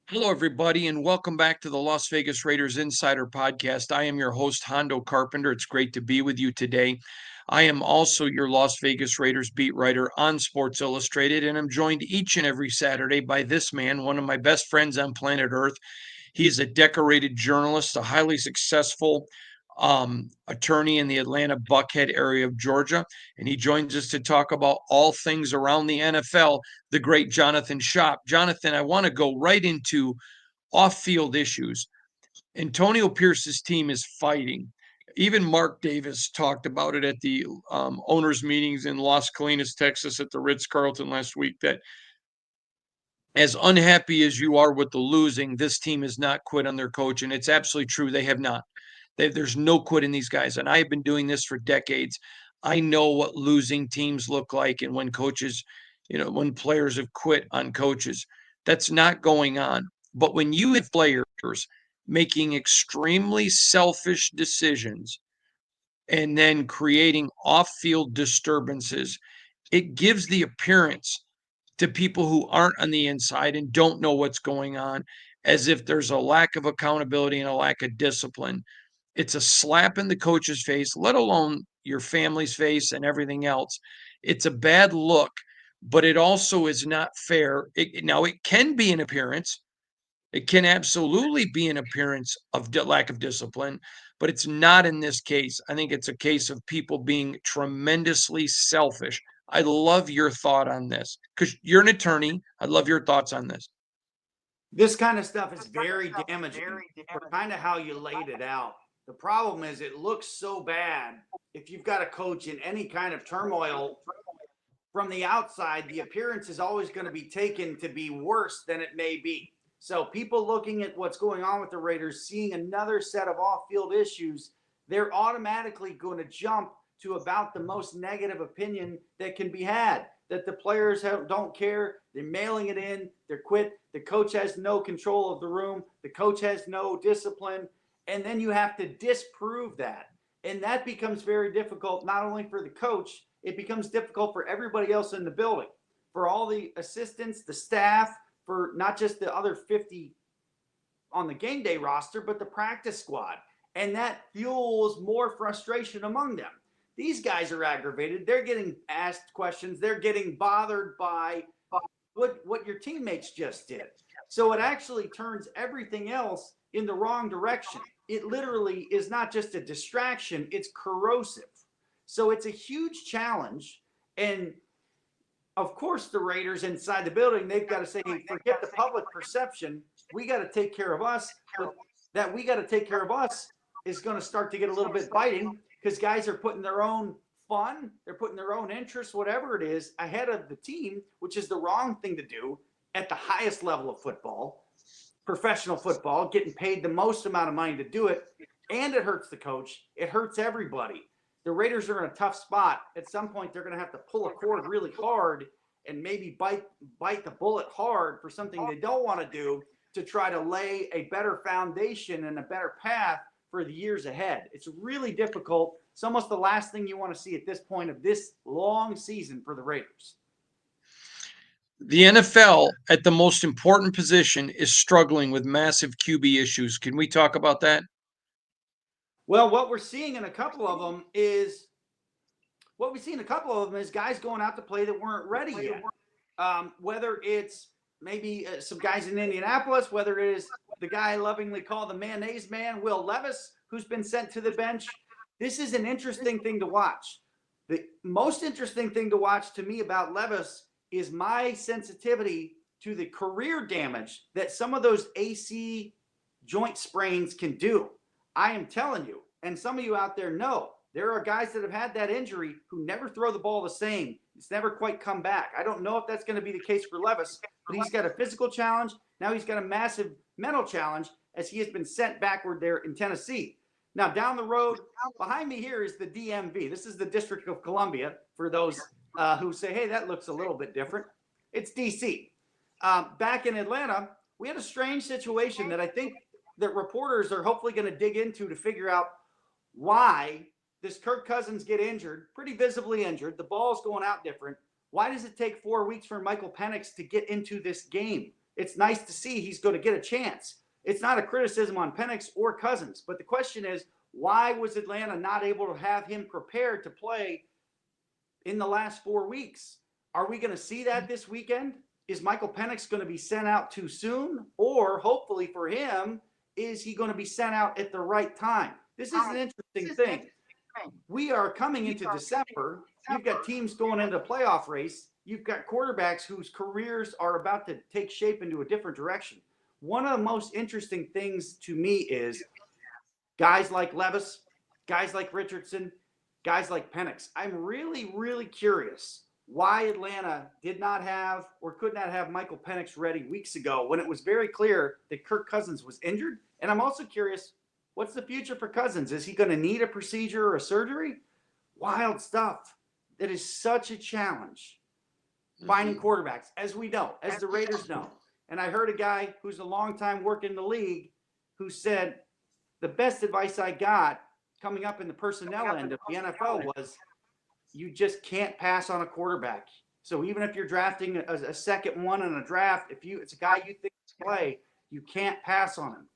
Hello, everybody, and welcome back to the Las Vegas Raiders Insider Podcast. I am your host, Hondo Carpenter. It's great to be with you today. I am also your Las Vegas Raiders beat writer on Sports Illustrated, and I'm joined each and every Saturday by this man, one of my best friends on planet Earth. He is a decorated journalist, a highly successful attorney in the Atlanta Buckhead area of Georgia, and he joins us to talk about all things around the NFL, the great Jonathan Shop. Jonathan, I want to go right into off-field issues. Antonio Pierce's team is fighting. Even Mark Davis talked about it at the owners' meetings in Las Colinas, Texas, at the Ritz Carlton last week. That as unhappy as you are with the losing, this team has not quit on their coach, and it's absolutely true. They have not. There's no quit in these guys, and I have been doing this for decades. I know what losing teams look like, and when coaches, when players have quit on coaches, that's not going on. But when you have players making extremely selfish decisions and then creating off-field disturbances, it gives the appearance to people who aren't on the inside and don't know what's going on, as if there's a lack of accountability and a lack of discipline. It's a slap in the coach's face, let alone your family's face and everything else. It's a bad look, but it also is not fair. Now, it can be an appearance. It can absolutely be an appearance of lack of discipline, but it's not in this case. I think it's a case of people being tremendously selfish. I love your thought on this because you're an attorney. I'd love your thoughts on this. This kind of stuff is very damaging for kind of how you laid it out. The problem is it looks so bad if you've got a coach in any kind of turmoil from the outside, the appearance is always going to be taken to be worse than it may be. So people looking at what's going on with the Raiders, seeing another set of off-field issues, they're automatically going to jump to about the most negative opinion that can be had. That the players don't care, they're mailing it in, they're quit. The coach has no control of the room, the coach has no discipline, and then you have to disprove that. And that becomes very difficult, not only for the coach, it becomes difficult for everybody else in the building, for all the assistants, the staff, for not just the other 50 on the game day roster, but the practice squad. And that fuels more frustration among them. These guys are aggravated. They're getting asked questions. They're getting bothered by what your teammates just did. So it actually turns everything else in the wrong direction. It literally is not just a distraction, it's corrosive. So it's a huge challenge. And of course, the Raiders inside the building, they've got to say, hey, forget the public perception. We got to take care of us. But that we got to take care of us is going to start to get a little bit biting because guys are putting their own fun, they're putting their own interests, whatever it is, ahead of the team, which is the wrong thing to do at the highest level of football, professional football, getting paid the most amount of money to do it. And it hurts the coach. It hurts everybody. The Raiders are in a tough spot. At some point, they're going to have to pull a cord really hard and maybe bite the bullet hard for something they don't want to do to try to lay a better foundation and a better path for the years ahead. It's really difficult. It's almost the last thing you want to see at this point of this long season for the Raiders. The NFL at the most important position is struggling with massive QB issues. Can we talk about that? Well, what we're seeing in a couple of them is guys going out to play that weren't ready yet. Whether it's maybe some guys in Indianapolis, whether it is the guy I lovingly call the mayonnaise man, Will Levis, who's been sent to the bench. This is an interesting thing to watch. The most interesting thing to watch to me about Levis is my sensitivity to the career damage that some of those AC joint sprains can do. I am telling you, and some of you out there know, there are guys that have had that injury who never throw the ball the same. It's never quite come back. I don't know if that's going to be the case for Levis, but he's got a physical challenge. Now he's got a massive mental challenge as he has been sent backward there in Tennessee. Now, down the road, behind me here is the DMV. This is the District of Columbia for those who say, hey, that looks a little bit different. It's D.C. Back in Atlanta, we had a strange situation that I think that reporters are hopefully going to dig into to figure out why this Kirk Cousins get injured, pretty visibly injured. The ball's going out different. Why does it take 4 weeks for Michael Penix to get into this game? it's nice to see he's going to get a chance. It's not a criticism on Penix or Cousins, but the question is, why was Atlanta not able to have him prepared to play in the last 4 weeks? Are we going to see that this weekend? Is Michael Penix going to be sent out too soon? Or hopefully for him, is he going to be sent out at the right time? This is an interesting thing. We are coming into December. You've got teams going into the playoff race. You've got quarterbacks whose careers are about to take shape into a different direction. One of the most interesting things to me is guys like Levis, guys like Richardson, guys like Penix. I'm really, really curious why Atlanta did not have or could not have Michael Penix ready weeks ago when it was very clear that Kirk Cousins was injured. And I'm also curious, what's the future for Cousins? Is he going to need a procedure or a surgery? Wild stuff. That is such a challenge finding quarterbacks, as we know, as the Raiders know. And I heard a guy who's a long time working in the league who said the best advice I got coming up in the personnel end of the NFL was you just can't pass on a quarterback. So even if you're drafting a second one in a draft, if it's a guy you think can play, you can't pass on him.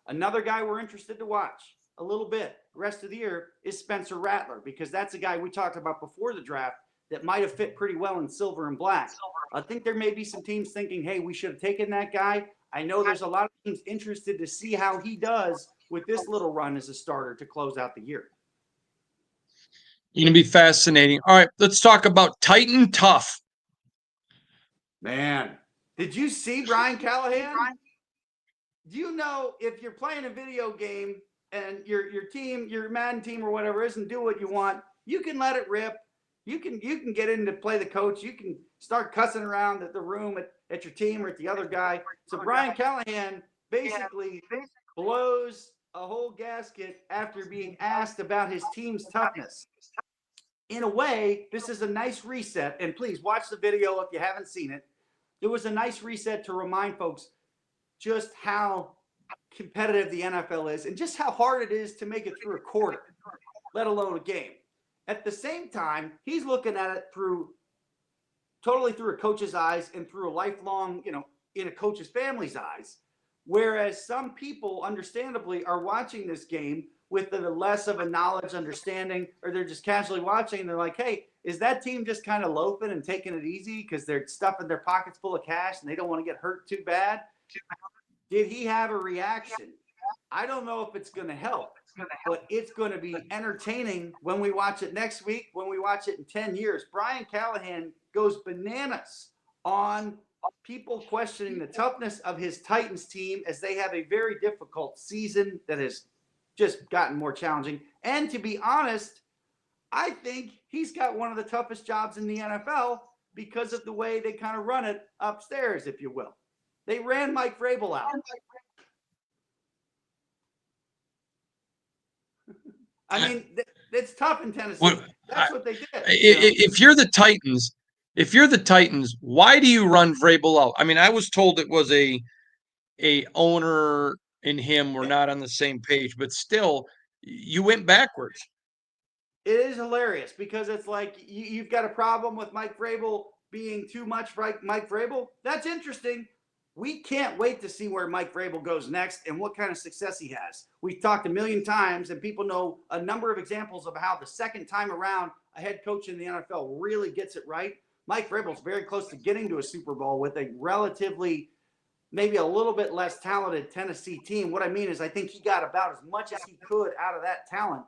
Another guy we're interested to watch a little bit the rest of the year is Spencer Rattler, because that's a guy we talked about before the draft that might have fit pretty well in silver and black. I think there may be some teams thinking, hey, we should have taken that guy. I know there's a lot of teams interested to see how he does with this little run as a starter to close out the year. Going to be fascinating. All right, let's talk about Titan Tough. Man, did you see Brian Callahan? Do you know if you're playing a video game and your team, your Madden team or whatever isn't doing what you want, you can let it rip. You can get in to play the coach. You can start cussing around at the room at your team or at the other guy. So Brian Callahan basically blows a whole gasket after being asked about his team's toughness. In a way, this is a nice reset. And please watch the video if you haven't seen it. It was a nice reset to remind folks just how competitive the NFL is and just how hard it is to make it through a quarter, let alone a game. At the same time, he's looking at it totally through a coach's eyes and through a lifelong, in a coach's family's eyes. Whereas some people, understandably, are watching this game with a less of a knowledge understanding, or they're just casually watching. And they're like, hey, is that team just kind of loafing and taking it easy because they're stuffing their pockets full of cash and they don't want to get hurt too bad? Did he have a reaction? I don't know if it's going to help, but it's going to be entertaining when we watch it next week, when we watch it in 10 years. Brian Callahan goes bananas on people questioning the toughness of his Titans team as they have a very difficult season that has just gotten more challenging. And to be honest, I think he's got one of the toughest jobs in the NFL because of the way they kind of run it upstairs, if you will. They ran Mike Vrabel out. I mean, it's tough in Tennessee. That's what they did. If you're the Titans, why do you run Vrabel out? I mean, I was told it was a owner and him were not on the same page, but still, you went backwards. It is hilarious because it's like you've got a problem with Mike Vrabel being too much like Mike Vrabel. That's interesting. We can't wait to see where Mike Vrabel goes next and what kind of success he has. We've talked a million times, and people know a number of examples of how the second time around a head coach in the NFL really gets it right. Mike Vrabel's very close to getting to a Super Bowl with a relatively, maybe a little bit less talented Tennessee team. What I mean is I think he got about as much as he could out of that talent.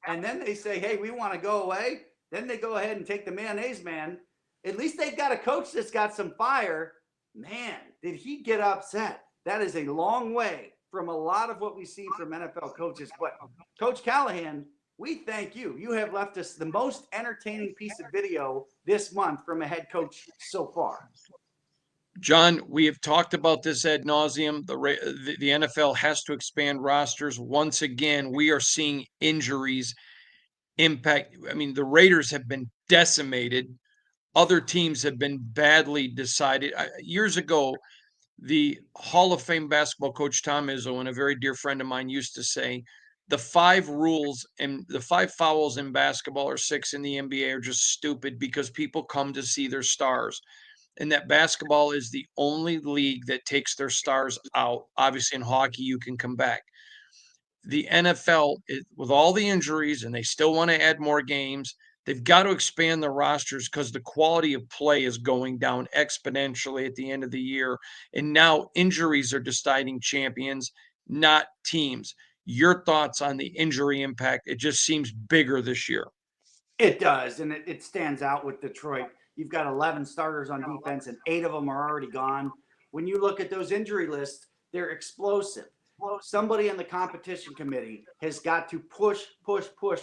And then they say, hey, we want to go away. Then they go ahead and take the mayonnaise man. At least they've got a coach that's got some fire. Man, did he get upset? That is a long way from a lot of what we see from NFL coaches. But Coach Callahan, we thank you. You have left us the most entertaining piece of video this month from a head coach so far. John, we have talked about this ad nauseum. The NFL has to expand rosters. Once again, we are seeing injuries impact. I mean, the Raiders have been decimated. Other teams have been badly decided. Years ago, the Hall of Fame basketball coach Tom Izzo and a very dear friend of mine used to say, the 5 rules and the 5 fouls in basketball or 6 in the NBA are just stupid because people come to see their stars. and that basketball is the only league that takes their stars out. Obviously, in hockey, you can come back. The NFL, with all the injuries, and they still want to add more games, they've got to expand the rosters because the quality of play is going down exponentially at the end of the year. And now injuries are deciding champions, not teams. Your thoughts on the injury impact? It just seems bigger this year. It does, and it stands out with Detroit. You've got 11 starters on defense, and 8 of them are already gone. When you look at those injury lists, they're explosive. Somebody in the competition committee has got to push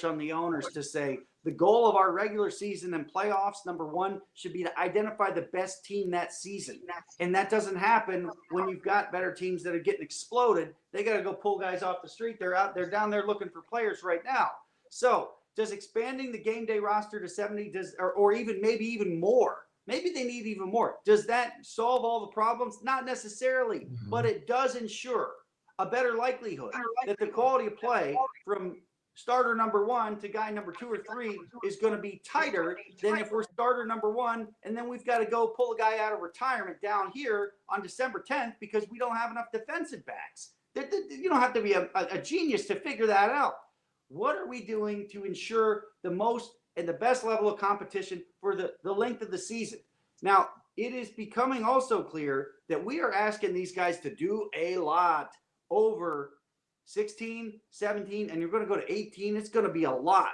on the owners to say the goal of our regular season and playoffs, number one, should be to identify the best team that season. And that doesn't happen when you've got better teams that are getting exploded. They got to go pull guys off the street. They're down there looking for players right now. So does expanding the game day roster to 70 or even maybe even more? Maybe they need even more. Does that solve all the problems? Not necessarily, but it does ensure a better likelihood that the quality of play from starter number one to guy number 2 or 3 is going to be tighter than if we're starter number one and then we've got to go pull a guy out of retirement down here on December 10th because we don't have enough defensive backs. You don't have to be a genius to figure that out. What are we doing to ensure the most and the best level of competition for the length of the season? Now, it is becoming also clear that we are asking these guys to do a lot over 16, 17, and you're going to go to 18. It's going to be a lot.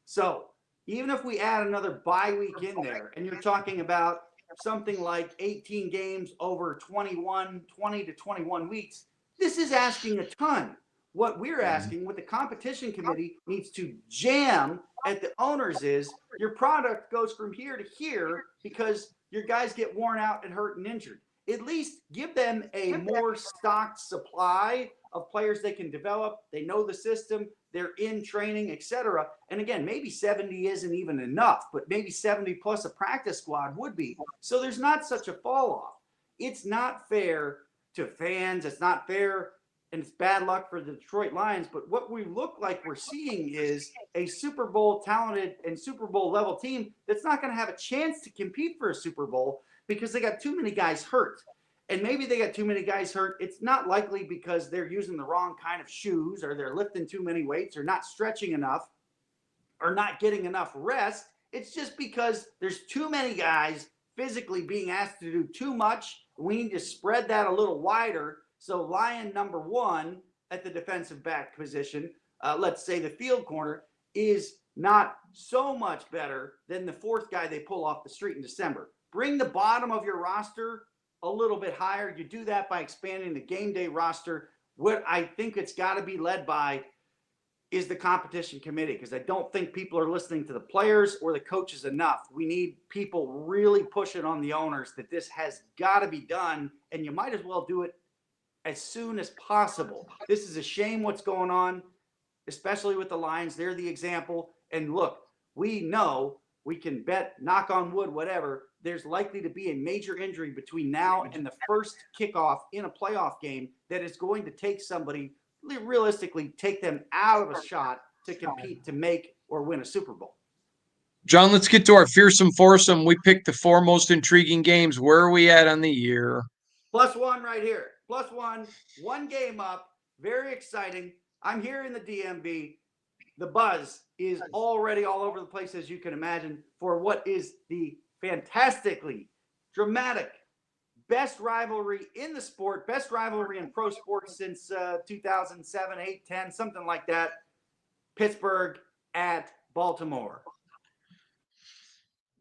So even if we add another bye week in there, and you're talking about something like 18 games over 20 to 21 weeks, this is asking a ton. What we're asking, what the competition committee needs to jam at the owners is your product goes from here to here because your guys get worn out and hurt and injured. At least give them a more stocked supply of players they can develop. They know the system, they're in training, etc. And again, maybe 70 isn't even enough, but maybe 70 plus a practice squad would be. So there's not such a fall off. It's not fair to fans. It's not fair, and it's bad luck for the Detroit Lions. But what we look like we're seeing is a Super Bowl talented and Super Bowl level team that's not going to have a chance to compete for a Super Bowl because they got too many guys hurt. And maybe they got too many guys hurt. It's not likely because they're using the wrong kind of shoes or they're lifting too many weights or not stretching enough or not getting enough rest. It's just because there's too many guys physically being asked to do too much. We need to spread that a little wider. So Lion number one at the defensive back position, let's say the field corner, is not so much better than the fourth guy they pull off the street in December. Bring the bottom of your roster a little bit higher. You do that by expanding the game day roster. What I think it's got to be led by is the competition committee, because I don't think people are listening to the players or the coaches enough. We need people really pushing on the owners that this has got to be done, and you might as well do it as soon as possible. This is a shame what's going on, especially with the Lions. They're the example. And look, we know, we can bet, knock on wood, whatever, there's likely to be a major injury between now and the first kickoff in a playoff game that is going to take somebody, realistically, take them out of a shot to compete to make or win a Super Bowl. John, let's get to our fearsome foursome. We picked the 4 most intriguing games. Where are we at on the year? +1 right here. +1, 1 game up. Very exciting. I'm here in the DMV. The buzz is already all over the place, as you can imagine, for what is the fantastically dramatic best rivalry in the sport, best rivalry in pro sports since 2007, 8, 10, something like that. Pittsburgh at Baltimore.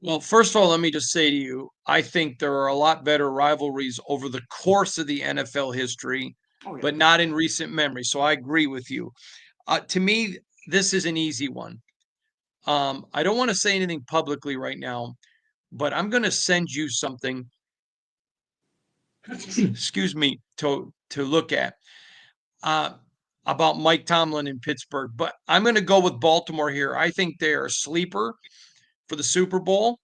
Well, first of all, let me just say to you, I think there are a lot better rivalries over the course of the NFL history, but not in recent memory. So I agree with you. To me, this is an easy one. I don't want to say anything publicly right now, but I'm going to send you something, excuse me, to look at about Mike Tomlin in Pittsburgh. But I'm going to go with Baltimore here. I think they are a sleeper for the Super Bowl,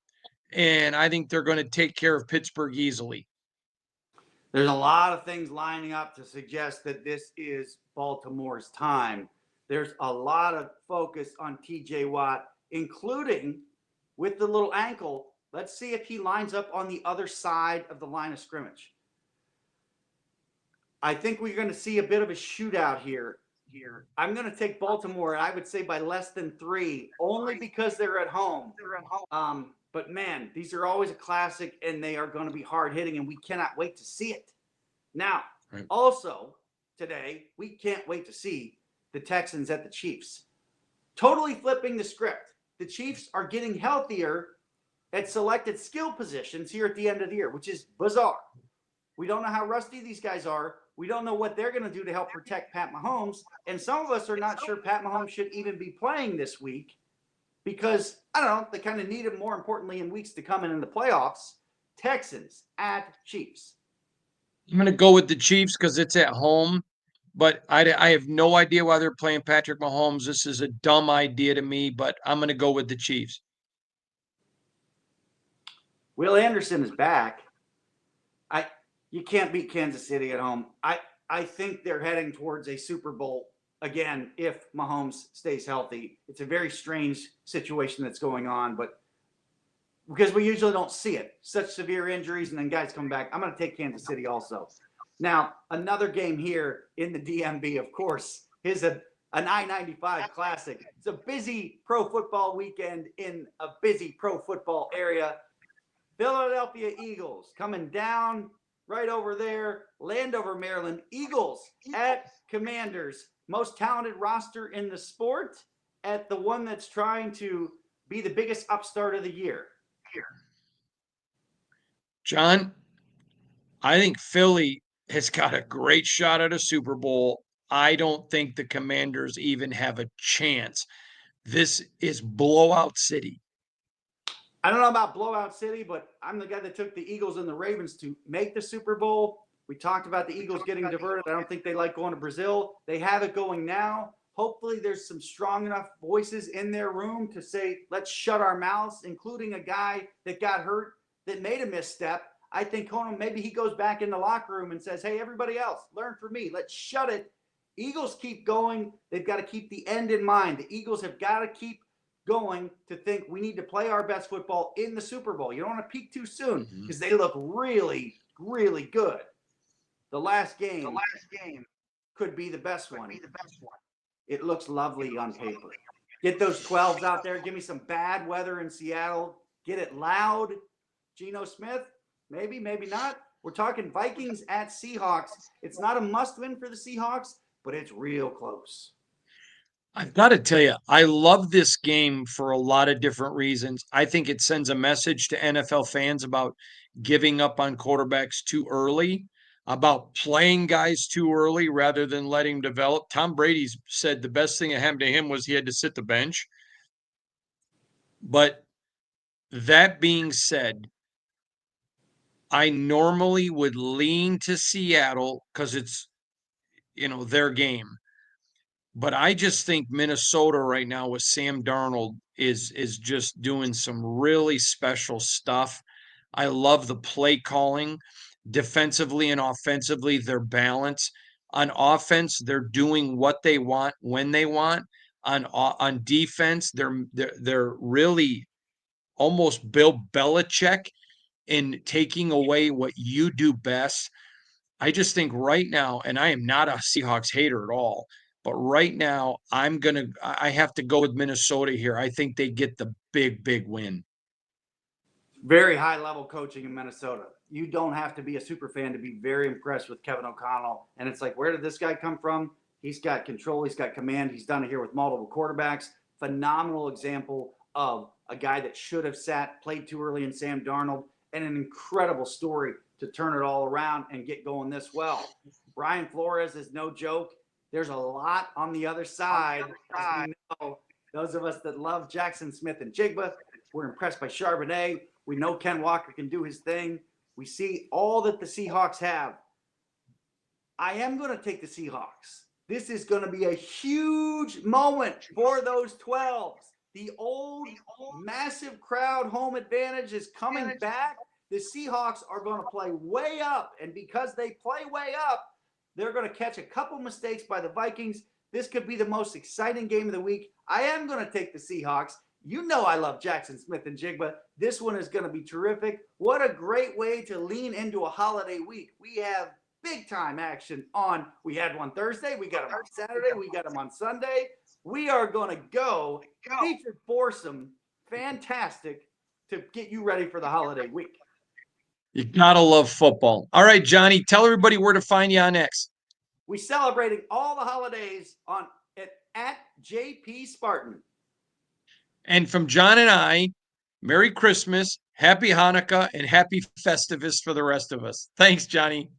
and I think they're going to take care of Pittsburgh easily. There's a lot of things lining up to suggest that this is Baltimore's time. There's a lot of focus on TJ Watt, including with the little ankle Let's see if he lines up on the other side of the line of scrimmage. I think we're going to see a bit of a shootout here. I'm going to take Baltimore, I would say by less than 3, only because they're at home. But man, these are always a classic, and they are going to be hard hitting, and we cannot wait to see it. Now, also today, we can't wait to see the Texans at the Chiefs. Totally flipping the script. The Chiefs are getting healthier at selected skill positions here at the end of the year, which is bizarre. We don't know how rusty these guys are. We don't know what they're going to do to help protect Pat Mahomes. And some of us are not sure Pat Mahomes should even be playing this week because, I don't know, they kind of need him more importantly in weeks to come in the playoffs. Texans at Chiefs. I'm going to go with the Chiefs because it's at home, but I have no idea why they're playing Patrick Mahomes. This is a dumb idea to me, but I'm going to go with the Chiefs. Will Anderson is back. You can't beat Kansas City at home. I think they're heading towards a Super Bowl again if Mahomes stays healthy. It's a very strange situation that's going on, but because we usually don't see it, such severe injuries and then guys come back. I'm going to take Kansas City also. Now, another game here in the DMV, of course, is an I-95 classic. It's a busy pro football weekend in a busy pro football area. Philadelphia Eagles coming down right over there, Landover, Maryland. Eagles at Commanders. Most talented roster in the sport at the one that's trying to be the biggest upstart of the year. John, I think Philly has got a great shot at a Super Bowl. I don't think the Commanders even have a chance. This is blowout city. I don't know about blowout city, but I'm the guy that took the Eagles and the Ravens to make the Super Bowl. We talked about the Eagles getting diverted. I don't think they like going to Brazil. They have it going now. Hopefully there's some strong enough voices in their room to say, let's shut our mouths, including a guy that got hurt that made a misstep. I think Conan, maybe he goes back in the locker room and says, hey, everybody else, learn from me. Let's shut it. Eagles keep going. They've got to keep the end in mind. The Eagles have got to keep going to think we need to play our best football in the Super Bowl. You don't want to peak too soon because they look really, really good. The last game could be the best one. It looks lovely on paper. Get those 12s out there. Give me some bad weather in Seattle. Get it loud. Geno Smith, maybe, maybe not. We're talking Vikings at Seahawks. It's not a must-win for the Seahawks, but it's real close. I've got to tell you, I love this game for a lot of different reasons. I think it sends a message to NFL fans about giving up on quarterbacks too early, about playing guys too early rather than letting them develop. Tom Brady said the best thing that happened to him was he had to sit the bench. But that being said, I normally would lean to Seattle because it's, their game. But I just think Minnesota right now with Sam Darnold is just doing some really special stuff. I love the play calling. Defensively and offensively, their balance. On offense, they're doing what they want when they want. On defense, they're really almost Bill Belichick in taking away what you do best. I just think right now, and I am not a Seahawks hater at all, but right now I have to go with Minnesota here. I think they get the big, big win. Very high level coaching in Minnesota. You don't have to be a super fan to be very impressed with Kevin O'Connell. And it's like, where did this guy come from? He's got control. He's got command. He's done it here with multiple quarterbacks. Phenomenal example of a guy that should have played too early in Sam Darnold, and an incredible story to turn it all around and get going this well. Brian Flores is no joke. There's a lot on the other side. As we know, those of us that love Jackson Smith and Jigba, we're impressed by Charbonnet. We know Ken Walker can do his thing. We see all that the Seahawks have. I am going to take the Seahawks. This is going to be a huge moment for those 12s. The old massive crowd home advantage is coming back. The Seahawks are going to play way up, and because they play way up, they're going to catch a couple mistakes by the Vikings. This could be the most exciting game of the week. I am going to take the Seahawks. You know I love Jackson Smith and Jigba. This one is going to be terrific. What a great way to lean into a holiday week. We have big time action on. We had one Thursday. We got them on Saturday. We got them on Sunday. We are going to go featured foursome. Fantastic to get you ready for the holiday week. You gotta love football. All right, Johnny, tell everybody where to find you on X. We celebrating all the holidays on at JP Spartan. And from John and I, Merry Christmas, Happy Hanukkah, and Happy Festivus for the rest of us. Thanks, Johnny.